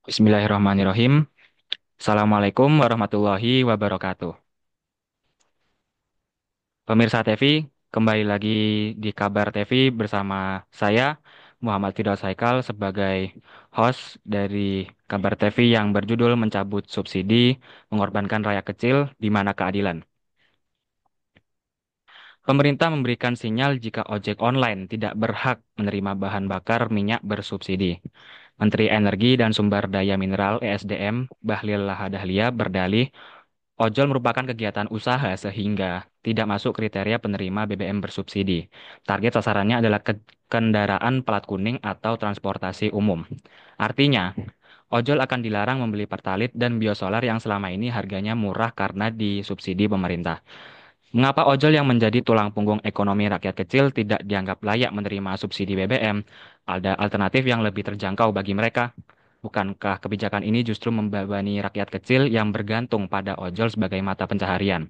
Bismillahirrahmanirrahim. Assalamualaikum warahmatullahi wabarakatuh. Pemirsa TV, kembali lagi di Kabar TV bersama saya, Muhammad Firdaus Haikal, sebagai host dari Kabar TV yang berjudul Mencabut Subsidi, Mengorbankan Rakyat Kecil, di Mana Keadilan. Pemerintah memberikan sinyal jika ojek online tidak berhak menerima bahan bakar minyak bersubsidi. Menteri Energi dan Sumber Daya Mineral (ESDM) Bahlil Lahadalia berdalih ojol merupakan kegiatan usaha sehingga tidak masuk kriteria penerima BBM bersubsidi. Target sasarannya adalah kendaraan plat kuning atau transportasi umum. Artinya, ojol akan dilarang membeli pertalit dan biosolar yang selama ini harganya murah karena disubsidi pemerintah. Mengapa ojol yang menjadi tulang punggung ekonomi rakyat kecil tidak dianggap layak menerima subsidi BBM? Ada alternatif yang lebih terjangkau bagi mereka. Bukankah kebijakan ini justru membebani rakyat kecil yang bergantung pada ojol sebagai mata pencaharian?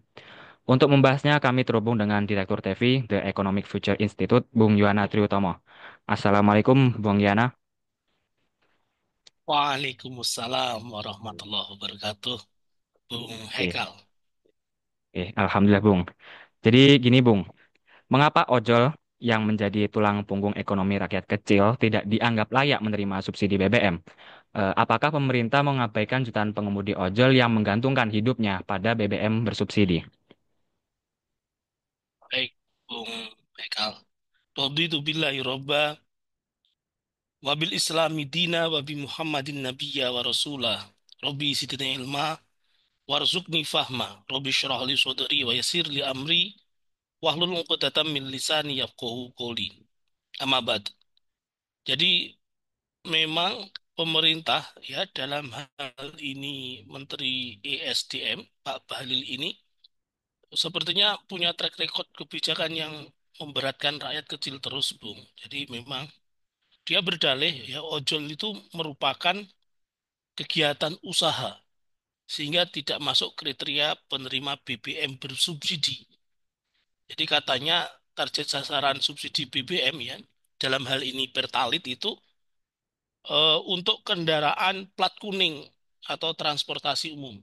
Untuk membahasnya, kami terhubung dengan Direktur TV The Economic Future Institute, Bung Yuana Triutomo. Assalamualaikum, Bung Yana. Waalaikumsalam warahmatullahi wabarakatuh, Bung Oke, Hekal. Alhamdulillah, Bung. Jadi gini, Bung. Mengapa ojol yang menjadi tulang punggung ekonomi rakyat kecil tidak dianggap layak menerima subsidi BBM? Apakah pemerintah mengabaikan jutaan pengemudi ojol yang menggantungkan hidupnya pada BBM bersubsidi? Baik, Bung Hekal. Raditu billahi robba, wabil islami dina, wabi Muhammadin nabiyya wa rasulah. Rabbi sidina ilma, warzuqni fahma. Rabbi syrah li sodri wa yasir li amri, wahlul uqdatam min lisani yafqahu qawli. Amma ba'd. Jadi memang pemerintah ya dalam hal ini Menteri ESDM Pak Bahlil ini sepertinya punya track record kebijakan yang memberatkan rakyat kecil terus, Bung. Jadi memang dia berdalih ya ojol itu merupakan kegiatan usaha sehingga tidak masuk kriteria penerima BBM bersubsidi. Jadi katanya target sasaran subsidi BBM ya dalam hal ini Pertalite itu untuk kendaraan plat kuning atau transportasi umum.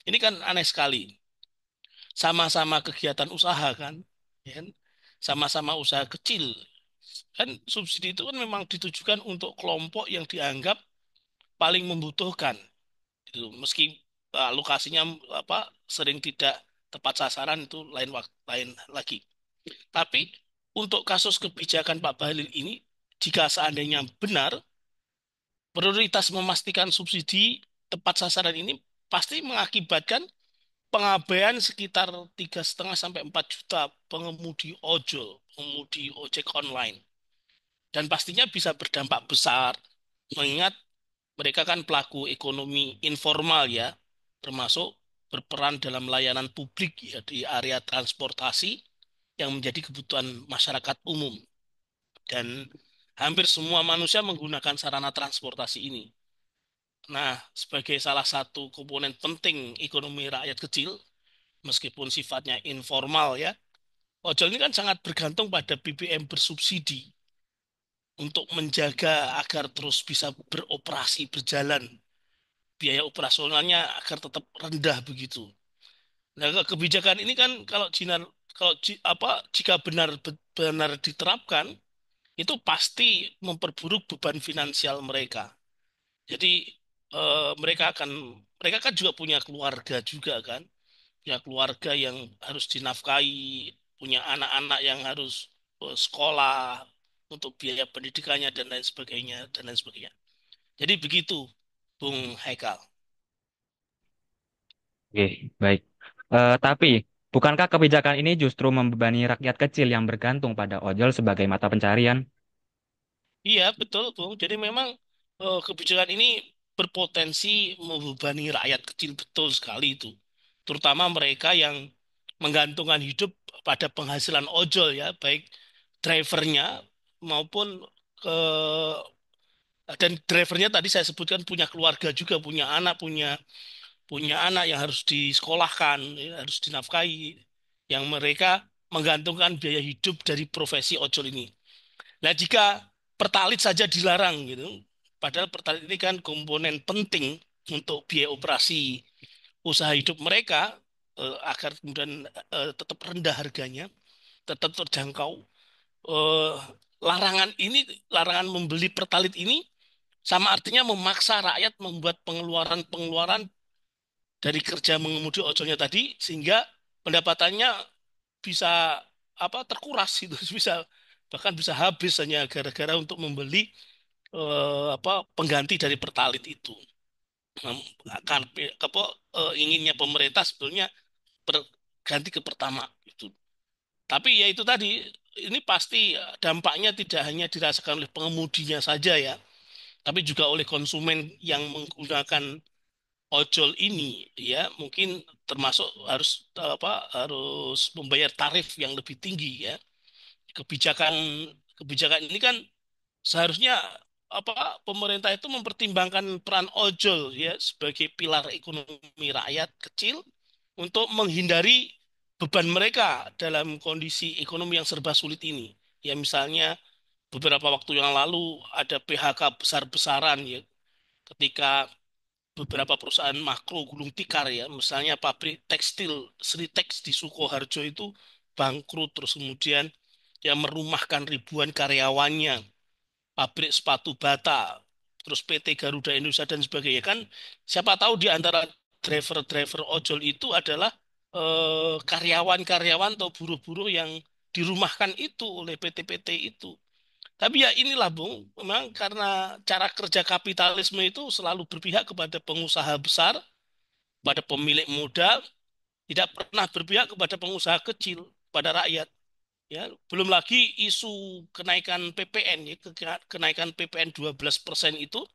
Ini kan aneh sekali. Sama-sama kegiatan usaha kan, ya kan? Sama-sama usaha kecil. Kan subsidi itu kan memang ditujukan untuk kelompok yang dianggap paling membutuhkan. Gitu. Meski lokasinya apa sering tidak tepat sasaran itu lain lagi. Tapi untuk kasus kebijakan Pak Bahlil ini, jika seandainya benar, prioritas memastikan subsidi tepat sasaran ini pasti mengakibatkan pengabaian sekitar 3,5 sampai 4 juta pengemudi ojol, pengemudi ojek online. Dan pastinya bisa berdampak besar, mengingat mereka kan pelaku ekonomi informal ya, termasuk berperan dalam layanan publik ya di area transportasi yang menjadi kebutuhan masyarakat umum. Dan hampir semua manusia menggunakan sarana transportasi ini. Nah, sebagai salah satu komponen penting ekonomi rakyat kecil, meskipun sifatnya informal ya, ojol ini kan sangat bergantung pada BBM bersubsidi untuk menjaga agar terus bisa beroperasi, berjalan. Biaya operasionalnya agar tetap rendah begitu. Nah, kebijakan ini kan jika benar diterapkan, itu pasti memperburuk beban finansial mereka. Jadi mereka kan juga punya keluarga juga kan, punya keluarga yang harus dinafkahi, punya anak-anak yang harus sekolah untuk biaya pendidikannya dan lain sebagainya dan lain sebagainya. Jadi begitu, Bung Haikal. Oke, baik. Tapi, bukankah kebijakan ini justru membebani rakyat kecil yang bergantung pada ojol sebagai mata pencarian? Iya, betul, Bung. Jadi memang kebijakan ini berpotensi membebani rakyat kecil betul sekali itu. Terutama mereka yang menggantungkan hidup pada penghasilan ojol ya, baik drivernya maupun eh, dan drivernya tadi saya sebutkan punya keluarga juga, punya punya anak yang harus disekolahkan, ya, harus dinafkahi, yang mereka menggantungkan biaya hidup dari profesi ojol ini. Nah, jika pertalit saja dilarang gitu, Padahal pertalite ini kan komponen penting untuk biaya operasi usaha hidup mereka, agar kemudian tetap rendah harganya, tetap terjangkau. Eh, larangan membeli pertalite ini sama artinya memaksa rakyat membuat pengeluaran-pengeluaran dari kerja mengemudi ojolnya tadi, sehingga pendapatannya bisa terkuras itu, bisa bahkan bisa habis hanya gara-gara untuk membeli pengganti dari pertalite itu. Akan inginnya pemerintah sebetulnya ganti ke pertama itu. Tapi ya itu tadi, ini pasti dampaknya tidak hanya dirasakan oleh pengemudinya saja ya, tapi juga oleh konsumen yang menggunakan ojol ini ya, mungkin termasuk harus membayar tarif yang lebih tinggi ya. Kebijakan kebijakan ini kan seharusnya pemerintah itu mempertimbangkan peran ojol ya sebagai pilar ekonomi rakyat kecil untuk menghindari beban mereka dalam kondisi ekonomi yang serba sulit ini. Ya misalnya beberapa waktu yang lalu ada PHK besar-besaran ya, ketika beberapa perusahaan makro gulung tikar ya, misalnya pabrik tekstil Sritex di Sukoharjo itu bangkrut, terus kemudian ya merumahkan ribuan karyawannya, pabrik sepatu bata, terus PT Garuda Indonesia dan sebagainya kan, siapa tahu di antara driver-driver ojol itu adalah karyawan-karyawan atau buruh-buruh yang dirumahkan itu oleh PT-PT itu. Tapi ya inilah Bung, memang karena cara kerja kapitalisme itu selalu berpihak kepada pengusaha besar, pada pemilik modal, tidak pernah berpihak kepada pengusaha kecil, pada rakyat. Ya, belum lagi isu kenaikan PPN ya, kenaikan PPN 12% itu,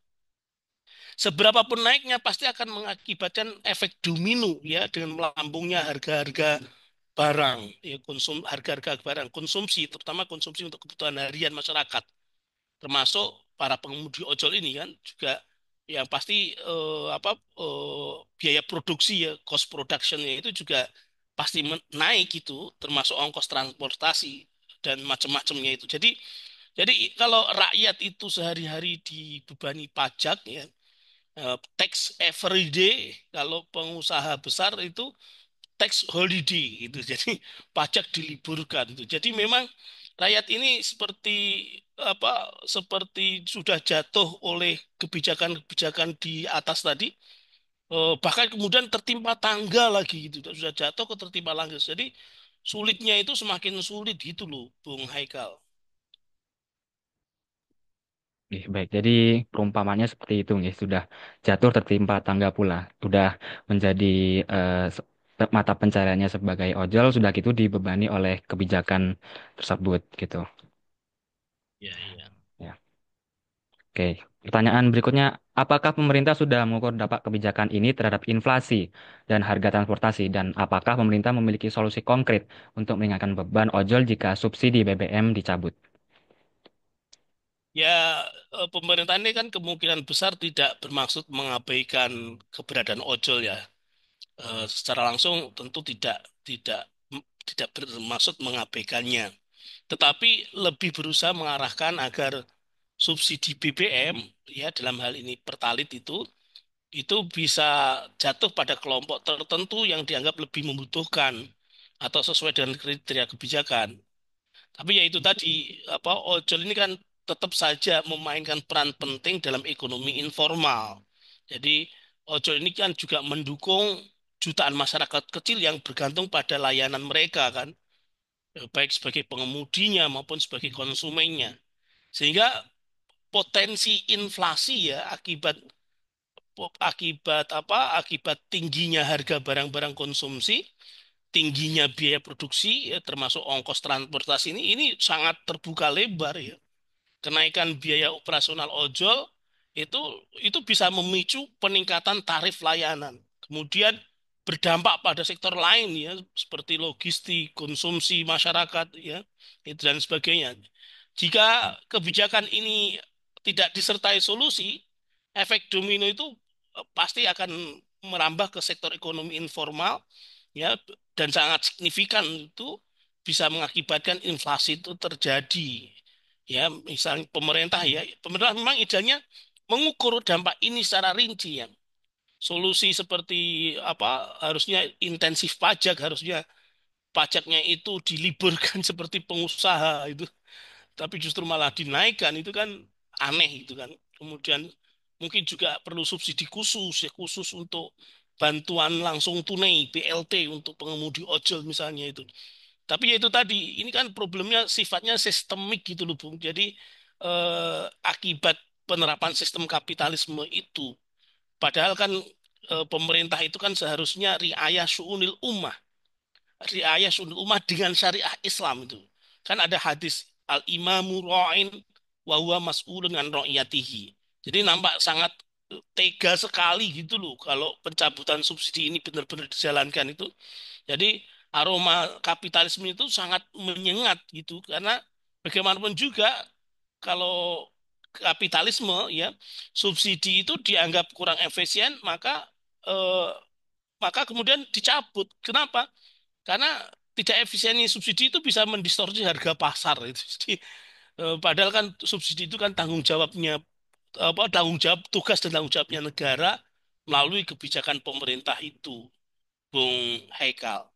seberapa pun naiknya pasti akan mengakibatkan efek domino ya, dengan melambungnya harga-harga barang ya, harga-harga barang konsumsi, terutama konsumsi untuk kebutuhan harian masyarakat, termasuk para pengemudi ojol ini kan juga yang pasti biaya produksi ya, cost productionnya itu juga pasti naik itu, termasuk ongkos transportasi dan macam-macamnya itu. Jadi kalau rakyat itu sehari-hari dibebani pajak ya, tax every day, kalau pengusaha besar itu tax holiday gitu. Jadi pajak diliburkan itu. Jadi memang rakyat ini seperti sudah jatuh oleh kebijakan-kebijakan di atas tadi, bahkan kemudian tertimpa tangga lagi gitu. Sudah jatuh ke tertimpa tangga. Jadi sulitnya itu semakin sulit gitu loh, Bung Haikal. Baik, jadi perumpamannya seperti itu, nggih. Sudah jatuh tertimpa tangga pula, sudah menjadi mata pencariannya sebagai ojol, sudah gitu dibebani oleh kebijakan tersebut gitu. Ya, iya. Ya. Oke, pertanyaan berikutnya, apakah pemerintah sudah mengukur dampak kebijakan ini terhadap inflasi dan harga transportasi, dan apakah pemerintah memiliki solusi konkret untuk meringankan beban ojol jika subsidi BBM dicabut? Ya, pemerintah ini kan kemungkinan besar tidak bermaksud mengabaikan keberadaan ojol ya. Secara langsung tentu tidak tidak bermaksud mengabaikannya, tetapi lebih berusaha mengarahkan agar subsidi BBM ya, dalam hal ini Pertalite itu bisa jatuh pada kelompok tertentu yang dianggap lebih membutuhkan atau sesuai dengan kriteria kebijakan. Tapi ya itu tadi, ojol ini kan tetap saja memainkan peran penting dalam ekonomi informal. Jadi ojol ini kan juga mendukung jutaan masyarakat kecil yang bergantung pada layanan mereka kan, baik sebagai pengemudinya maupun sebagai konsumennya. Sehingga potensi inflasi ya, akibat tingginya harga barang-barang konsumsi, tingginya biaya produksi ya, termasuk ongkos transportasi, ini sangat terbuka lebar ya. Kenaikan biaya operasional ojol itu itu bisa memicu peningkatan tarif layanan. Kemudian berdampak pada sektor lain ya, seperti logistik, konsumsi masyarakat ya, itu dan sebagainya. Jika kebijakan ini tidak disertai solusi, efek domino itu pasti akan merambah ke sektor ekonomi informal ya, dan sangat signifikan itu bisa mengakibatkan inflasi itu terjadi. Ya, misalnya pemerintah memang idealnya mengukur dampak ini secara rinci ya. Solusi seperti apa harusnya intensif pajak, harusnya pajaknya itu diliburkan seperti pengusaha itu, tapi justru malah dinaikkan itu kan aneh itu kan. Kemudian mungkin juga perlu subsidi khusus ya, khusus untuk bantuan langsung tunai BLT untuk pengemudi ojol misalnya itu. Tapi ya itu tadi, ini kan problemnya sifatnya sistemik gitu loh Bung. Jadi akibat penerapan sistem kapitalisme itu, padahal kan pemerintah itu kan seharusnya riayah syu'unil ummah, riayah sunnah ummah dengan syariah Islam itu. Kan ada hadis al-imamu ra'in wa huwa mas'ulun an ra'iyatihi. Jadi nampak sangat tega sekali gitu loh kalau pencabutan subsidi ini benar-benar dijalankan itu. Jadi aroma kapitalisme itu sangat menyengat gitu karena bagaimanapun juga kalau kapitalisme ya subsidi itu dianggap kurang efisien eh, maka kemudian dicabut. Kenapa? Karena tidak efisiennya subsidi itu bisa mendistorsi harga pasar itu. Jadi, padahal kan subsidi itu kan tanggung jawabnya apa tanggung jawab tugas dan tanggung jawabnya negara melalui kebijakan pemerintah itu, Bung Haikal.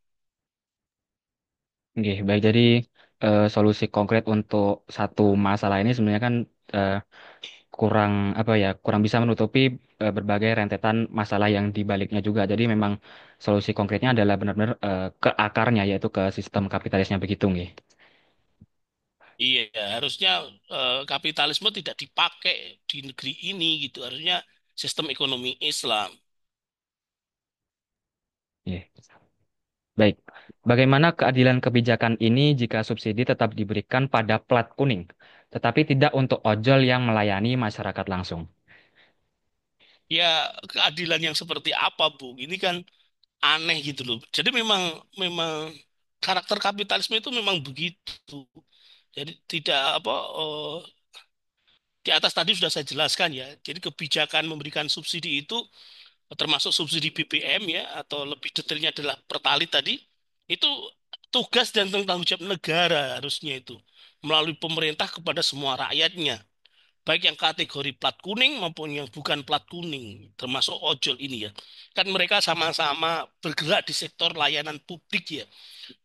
Oke, baik. Jadi solusi konkret untuk satu masalah ini sebenarnya kan eh, kurang apa ya, kurang bisa menutupi berbagai rentetan masalah yang dibaliknya juga. Jadi memang solusi konkretnya adalah benar-benar ke akarnya, yaitu ke sistem kapitalisnya begitu, nggih. Iya, harusnya kapitalisme tidak dipakai di negeri ini gitu. Harusnya sistem ekonomi Islam. Nggih. Baik. Bagaimana keadilan kebijakan ini jika subsidi tetap diberikan pada plat kuning, tetapi tidak untuk ojol yang melayani masyarakat langsung? Ya, keadilan yang seperti apa, Bung? Ini kan aneh gitu loh. Jadi memang memang karakter kapitalisme itu memang begitu. Jadi tidak apa di atas tadi sudah saya jelaskan ya. Jadi kebijakan memberikan subsidi itu termasuk subsidi BBM ya atau lebih detailnya adalah Pertalite tadi itu tugas dan tanggung jawab negara harusnya itu melalui pemerintah kepada semua rakyatnya, baik yang kategori plat kuning maupun yang bukan plat kuning, termasuk ojol ini ya. Kan mereka sama-sama bergerak di sektor layanan publik ya,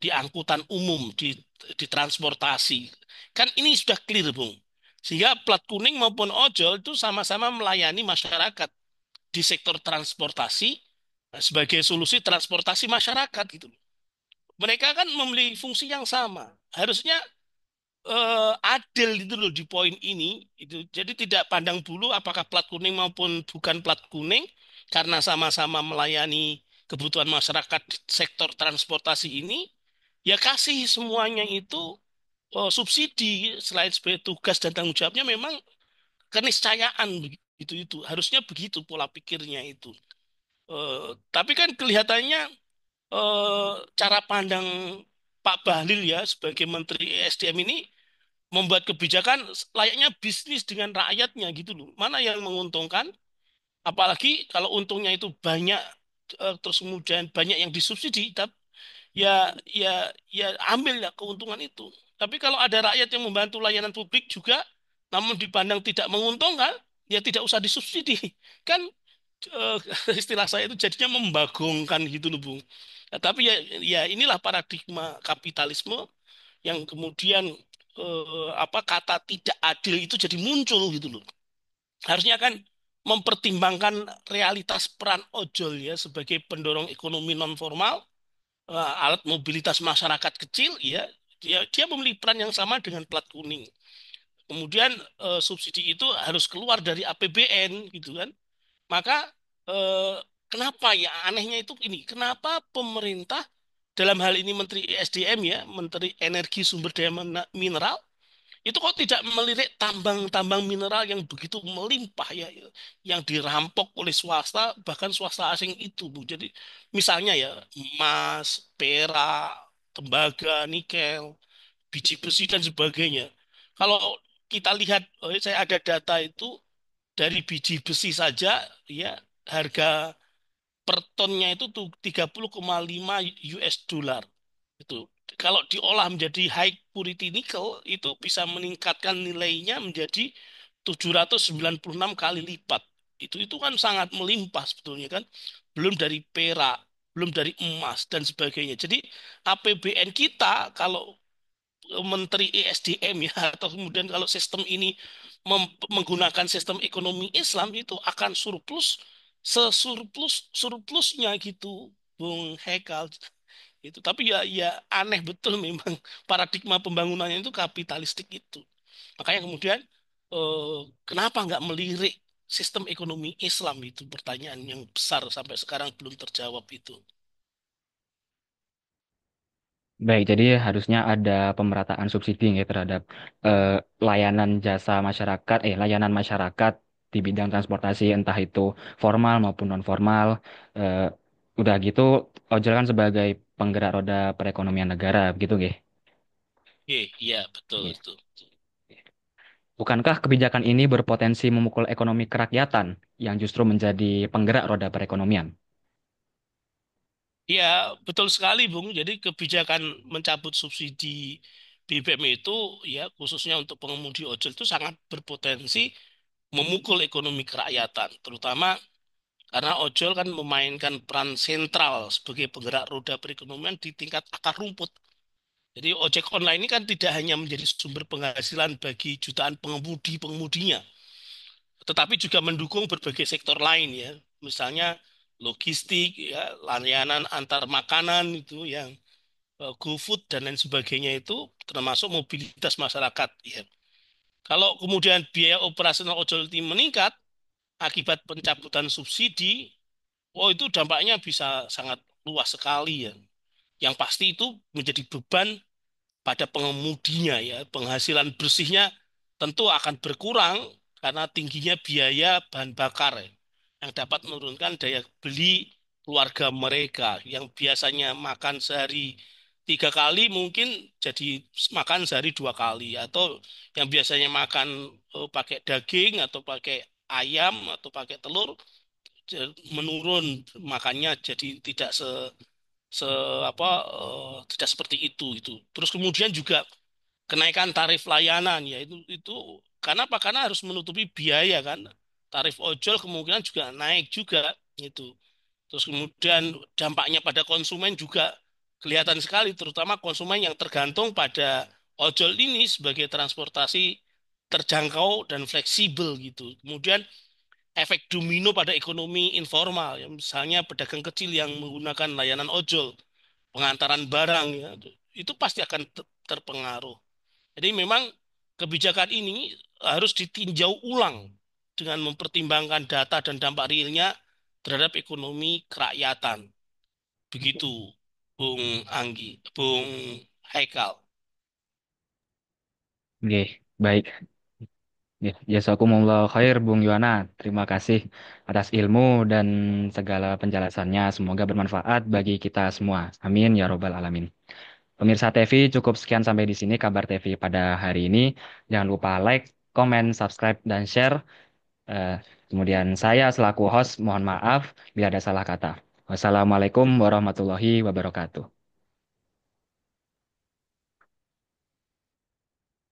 di angkutan umum, di transportasi. Kan ini sudah clear, Bung. Sehingga plat kuning maupun ojol itu sama-sama melayani masyarakat di sektor transportasi sebagai solusi transportasi masyarakat gitu. Mereka kan memiliki fungsi yang sama. Harusnya adil itu loh di poin ini itu. Jadi tidak pandang bulu apakah plat kuning maupun bukan plat kuning karena sama-sama melayani kebutuhan masyarakat di sektor transportasi ini, ya kasih semuanya itu subsidi selain sebagai tugas dan tanggung jawabnya memang keniscayaan begitu itu. Harusnya begitu pola pikirnya itu. Tapi kan kelihatannya cara pandang Pak Bahlil ya sebagai Menteri ESDM ini membuat kebijakan layaknya bisnis dengan rakyatnya gitu loh. Mana yang menguntungkan? Apalagi kalau untungnya itu banyak terus kemudian banyak yang disubsidi, ya ambil ya keuntungan itu. Tapi kalau ada rakyat yang membantu layanan publik juga, namun dipandang tidak menguntungkan, ya tidak usah disubsidi. Kan eh, istilah saya itu jadinya membagongkan gitu loh, Bung. Ya, tapi ya inilah paradigma kapitalisme yang kemudian apa kata tidak adil itu jadi muncul gitu loh. Harusnya kan mempertimbangkan realitas peran ojol ya sebagai pendorong ekonomi non formal, alat mobilitas masyarakat kecil ya, dia memiliki peran yang sama dengan plat kuning. Kemudian subsidi itu harus keluar dari APBN gitu kan. Maka eh, kenapa ya anehnya itu ini, kenapa pemerintah dalam hal ini Menteri ESDM ya, Menteri Energi Sumber Daya Mineral itu kok tidak melirik tambang-tambang mineral yang begitu melimpah ya, yang dirampok oleh swasta bahkan swasta asing itu Bu. Jadi misalnya ya emas, perak, tembaga, nikel, biji besi dan sebagainya. Kalau kita lihat, saya ada data itu dari biji besi saja ya harga per tonnya itu tuh 30,5 US dollar. Itu kalau diolah menjadi high purity nickel itu bisa meningkatkan nilainya menjadi 796 kali lipat. Itu kan sangat melimpah sebetulnya kan. Belum dari perak, belum dari emas dan sebagainya. Jadi APBN kita kalau Menteri ESDM ya atau kemudian kalau sistem ini menggunakan sistem ekonomi Islam itu akan surplus surplusnya gitu Bung Hekal itu tapi ya aneh betul memang paradigma pembangunannya itu kapitalistik itu makanya kemudian kenapa nggak melirik sistem ekonomi Islam itu pertanyaan yang besar sampai sekarang belum terjawab itu. Baik, jadi harusnya ada pemerataan subsidi ya terhadap eh, layanan jasa masyarakat, layanan masyarakat di bidang transportasi, entah itu formal maupun non formal. Eh, udah gitu, ojol kan sebagai penggerak roda perekonomian negara, begitu, nggih? Iya betul Nggih. itu. Bukankah kebijakan ini berpotensi memukul ekonomi kerakyatan yang justru menjadi penggerak roda perekonomian? Ya, betul sekali, Bung. Jadi kebijakan mencabut subsidi BBM itu ya khususnya untuk pengemudi ojol itu sangat berpotensi memukul ekonomi kerakyatan, terutama karena ojol kan memainkan peran sentral sebagai penggerak roda perekonomian di tingkat akar rumput. Jadi ojek online ini kan tidak hanya menjadi sumber penghasilan bagi jutaan pengemudi-pengemudinya, tetapi juga mendukung berbagai sektor lain ya. Misalnya logistik, ya, layanan antar makanan itu yang GoFood dan lain sebagainya itu termasuk mobilitas masyarakat ya. Kalau kemudian biaya operasional ojol ini meningkat akibat pencabutan subsidi, oh itu dampaknya bisa sangat luas sekali ya. Yang pasti itu menjadi beban pada pengemudinya ya. Penghasilan bersihnya tentu akan berkurang karena tingginya biaya bahan bakar ya, yang dapat menurunkan daya beli keluarga mereka yang biasanya makan sehari 3 kali mungkin jadi makan sehari 2 kali atau yang biasanya makan pakai daging atau pakai ayam atau pakai telur menurun makannya jadi tidak se apa tidak seperti itu. Terus kemudian juga kenaikan tarif layanan ya itu karena apa? Karena harus menutupi biaya kan. Tarif ojol kemungkinan juga naik juga itu. Terus kemudian dampaknya pada konsumen juga kelihatan sekali terutama konsumen yang tergantung pada ojol ini sebagai transportasi terjangkau dan fleksibel gitu. Kemudian efek domino pada ekonomi informal ya misalnya pedagang kecil yang menggunakan layanan ojol pengantaran barang ya itu pasti akan terpengaruh. Jadi memang kebijakan ini harus ditinjau ulang dengan mempertimbangkan data dan dampak realnya terhadap ekonomi kerakyatan. Begitu, Bung Anggi, Bung Haikal. Nggih, baik. Ya, jazakumullah khair Bung Yuana. Terima kasih atas ilmu dan segala penjelasannya. Semoga bermanfaat bagi kita semua. Amin ya robbal alamin. Pemirsa TV, cukup sekian sampai di sini kabar TV pada hari ini. Jangan lupa like, comment, subscribe, dan share. Eh, kemudian saya selaku host mohon maaf bila ada salah kata. Wassalamualaikum warahmatullahi wabarakatuh.